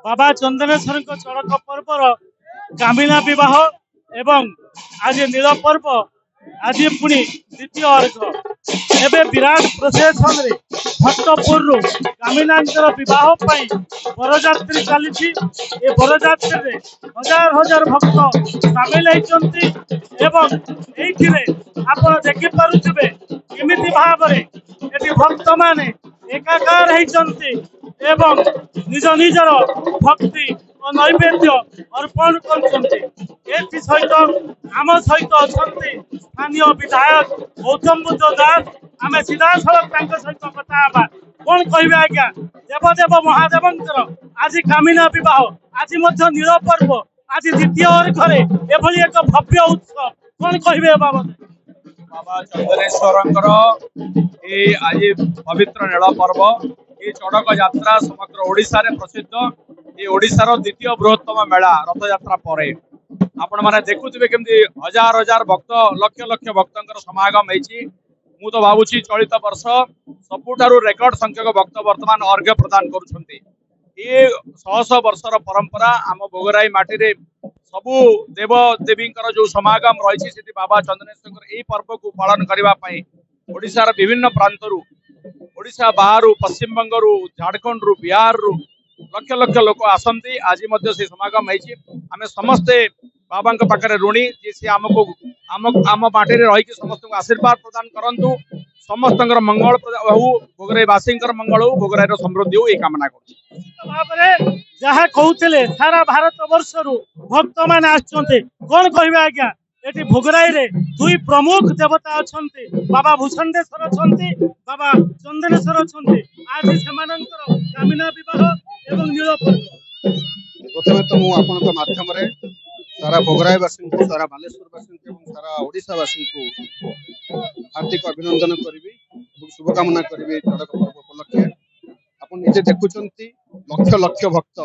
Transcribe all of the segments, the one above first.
बाबा चंदनेश्वर चड़क पर्वर कामिना बह एवं आज नील पर्व आज पुणी द्वितीय अर्घ एवं विराट प्रोसेसन रे भक्तपुर कामिनांकर विवाह बरजात्री चली बरजात्री हजार हजार भक्त सामिल होती आप देखिपे केमी भाव भक्त मान एकाकार होती निज निजर भक्ति और नैवेद्य अर्पण कर सहित आम सहित अच्छा स्थानीय विधायक गौतम बुद्ध दास आम सीधा सड़क सहित कथा कौन कहे आज्ञा देवदेव महादेव आज कामिना बह आज नील पर्व आज द्वितीय अर्घरे एभली एक भव्य उत्सव कौन कहे बाबद बाबा चंदनेश्वर आज पवित्र नील पर्व ये चड़क यात्रा समग्र ओडिशा रे प्रसिद्ध ये ओडिशार द्वितीय बृहत्तम मेला रथ यात्रा पर आपण मैंने देखुवे केमती हजार हजार भक्त लक्ष लक्ष भक्तर समागम होती मु तो भावुची चलित वर्ष सबुठारु रेकर्ड संख्यक भक्त वर्तमान अर्घ्य प्रदान करुछंती ये शह शह वर्षर परंपरा आम भोगराई माटी सबु देव देवी जो समागम रही से बाबा चंदनेश्वर यही पर्व को पालन करने ओडिशार विभिन्न प्रांतरू ओडिशा बाहर पश्चिम बंगरू झारखंड रु बिहार रु लक्ष लक्ष लोक आसती आज से समागम होती आम समस्ते बाबा पाखे ऋणी जी सी आमको आम माटी रही समस्त आशीर्वाद प्रदान करूँ समस्त मंगल हो भोगराईवासी मंगल हो भोगराई समृद्धि हो ये कामना कर जहाँ कहते सारा भारत वर्ष भक्त मान कौन कहे आज्ञा ये भोगराई रे दुई प्रमुख देवता अच्छा बाबा भूषंडेश्वर अच्छा बाबा चंदनेश्वर अच्छा आज से कामिना बह एवं नील पर्व प्रथम तो मुझे माध्यम सारा भोगराईवासी सारा बालेश्वरवासी सारा ओडिशावासी को हार्दिक अभिनंदन करी शुभकामना करी चड़क पर्व उपलक्षे आप निजे देखुं लक्ष लक्ष भक्त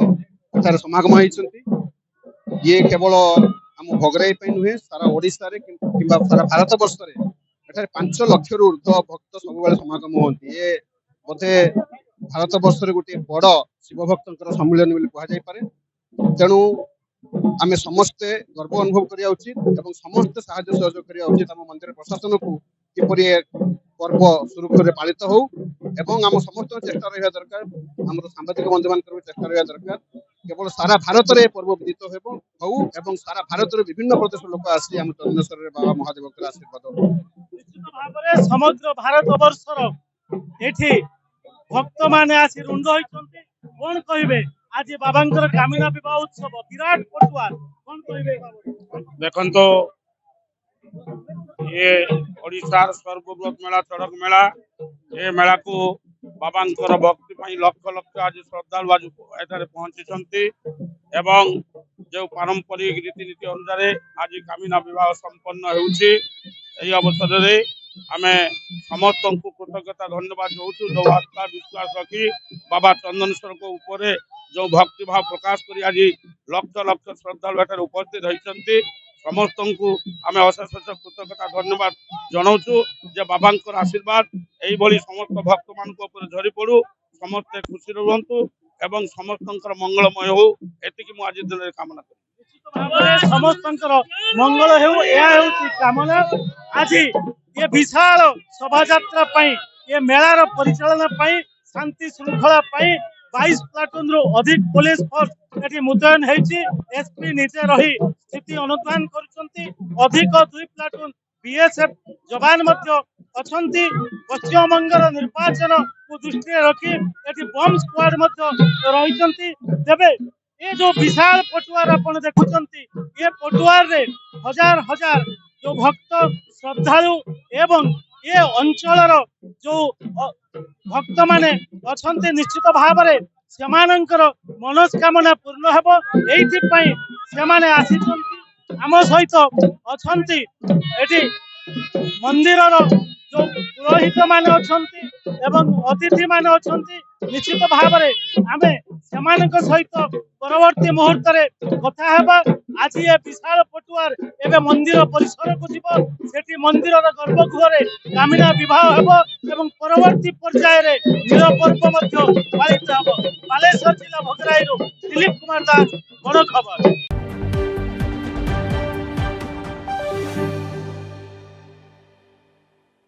एठार समागम होती ये केवल आम भोगराई नुहे सारा ओडिशा रे किंबा सारा भारत वर्ष एठार 5 लाख रु ऊर्ध्व भक्त सब समागम होती ये बोधे भारत वर्ष गोटे बड़ शिव भक्त सम्मिलन बोली कहुपे तेणु आम समस्ते गर्व अनुभव करिया उचित एवं समस्ते साहाय्य सहयोग करिया उचित आम मंदिर प्रशासन को किपरि पर्व सुरुखुर पालित हो एवं आम समस्त चेष्टा रहा दरकार आम सांबादिक बंधु मान चेष्टा रहा दरकार केवल सारा भारत में पर्व विदित हो एवं सारा भारत विभिन्न प्रदेश लोक आसी आम चंदनेश्वर बाबा महादेव आशीर्वाद समग्र भारत वर्षर एठी भक्त माने आसी रुंड होइछन्ते कौन कहिबे आज बाबांकर कामिना विवाह उत्सव विराट पटुआ कौन कहिबे देखो तो ये ओडिशार सर्वबृहत मेला चड़क मेला ये मेला को बाबांकर भक्ति लक्ष लक्ष आज श्रद्धालु आज एठारे पहुंची एवं जो पारंपरिक रीतिनीति अनुसार आज कामिना विवाह संपन्न होउछि एही अवसर रे आमे समस्त को कृतज्ञता धन्यवाद दउछु जो आस्था विश्वास रखी बाबा चंदनेश्वर को ऊपर जो भक्ति भाव प्रकाश करी आज लक्ष लक्ष श्रद्धालु एठारे उपस्थित होइछन्ति समस्त को आम अशेष अशेष कृतज्ञता धन्यवाद जनाऊँ जे बाबांकर आशीर्वाद यही समस्त भक्त मान झरी पड़ू समस्ते खुशी रुहतु एवं समस्त मंगलमय हो एति आज दिन कामना कर समस्त मंगल हो कामना आज ये विशाल शोभा यात्रा ये मेलार परिचालना शांति श्रृंखला 22 प्लाटून रु अधिक पुलिस फोर्स एटी मुतयन होती एसपी निजे रही स्थिति अनुधान करुछंती अधिक 2 प्लाटून बीएसएफ जवान मध्य अछंती पश्चिम बंगर निर्वाचन को दृष्टि रखी एटी बम स्क्वाड मध्य रहिछंती तेबे ये जो विशाल पटुआर आपण देखुछंती ये पटुआर रे हजार हजार जो भक्त श्रद्धालु एवं ये अंचलर जो भक्त माने अछंती निश्चित भाव रे सेमानंकर मनोस्कामना पूर्ण हेबो एथि पई सेमाने आसीछंती आम सहित अछंती एठी मंदिरर जो पुरोहित मान अछंती एवं अतिथि मान अछंती निश्चित भाव में आमे सेमानक सहित परवर्ती मुहूर्त रे कथा हेबा। आज ये विशाल पटुआर एवं मंदिर परिसर को जीव सेठी मंदिर गर्भगृह रे कामिना विवाह हेबो एवं परवर्ती पर्याय रे नील पर्व मध्य पालित हेबो। बालेश्वर जिला भोगराई दिलीप कुमार दास बड़ खबर।